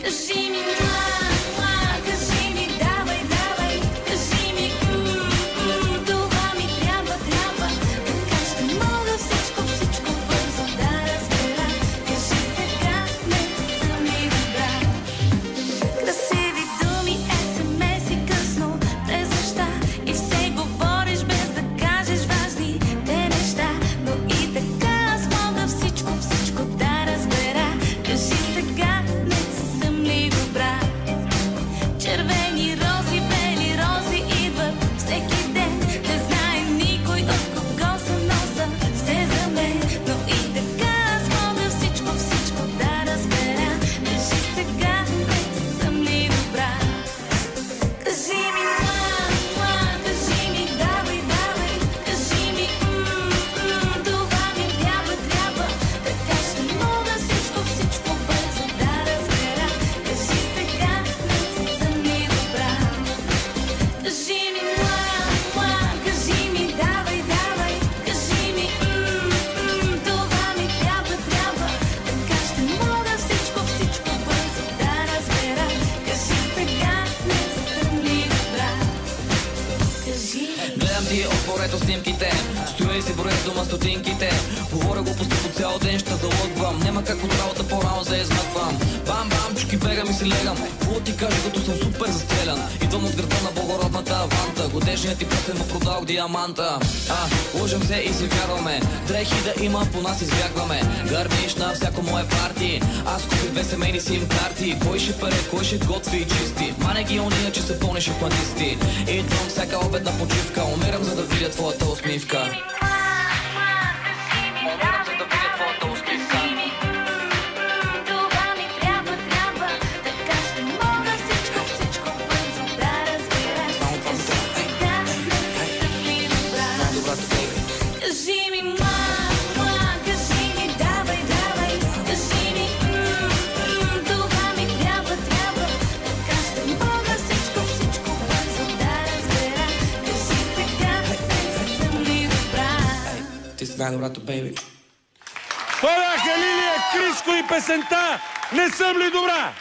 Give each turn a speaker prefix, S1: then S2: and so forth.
S1: Кажи ми муа, кажи ми давай, давай, кажи ми това ми трябва, трябва. Така ще мога всичко, всичко бързо да разбера. Кажи сега, не съм ли добра? Красиви думи, SMS-и късно през нощта и все говориш без да кажеш важните неща. Но и така аз мога всичко, всичко да разбера. Кажи сега, не съм ли добра? Червени рози, бели рози идват всеки ден. Не знае никой от кого са носа все за мен. Но и така аз мога всичко, всичко да разбера. Кажи сега, не съм ли добра? Кажи ми муа, кажи ми давай, давай, кажи ми това ми трябва, трябва. Така ще мога всичко, всичко бързо да разбера. Кажи сега, не съм ли добра? Кажи ми муа, кажи ми давай, давай, кажи ми това ми трябва, трябва. Така ще мога всичко, всичко бързо да разбера. Кажи сега, не съм ли добра? Кажи ми.
S2: Гледам ти от порето снимките, стоя и си броя дома стотинките. Говоря глупости по цял ден, ще залъгвам. Нема как от работа по-рано се измъквам. Бам, бам, чуки бегам и си легам. Какво ти кажа, като съм супер застрелян? Идвам от града на благородната аванта. Годежният ти песен му продал диаманта. Лъжем се и си вярваме. Дрехи да има, по нас избягваме. Гърмиш на всяко мое парти. Аз купих 2 семейни сим карти. Кой ще пере, кой ще готви и чисти? Мане ги ония, че са пълни шахматисти. Идвам всяка обедна почивка. Умирам, за да видя твоята усмивка. Умирам, за да видя твоята усмивка.
S1: Това ми трябва, трябва. Така ще мога всичко, всичко бързо да разбера. Кажи сега, не съм ли добра?
S2: Добрата бейби.
S1: Кажи ми муа, кажи ми давай, давай, кажи ми това ми трябва, трябва. Така ще мога всичко, всичко бързо да разбера. Кажи сега, не съм ли добра?
S2: Ти си най-добрата бейби.
S3: Това бяха Лилия, Криско и песента "Не съм ли добра"?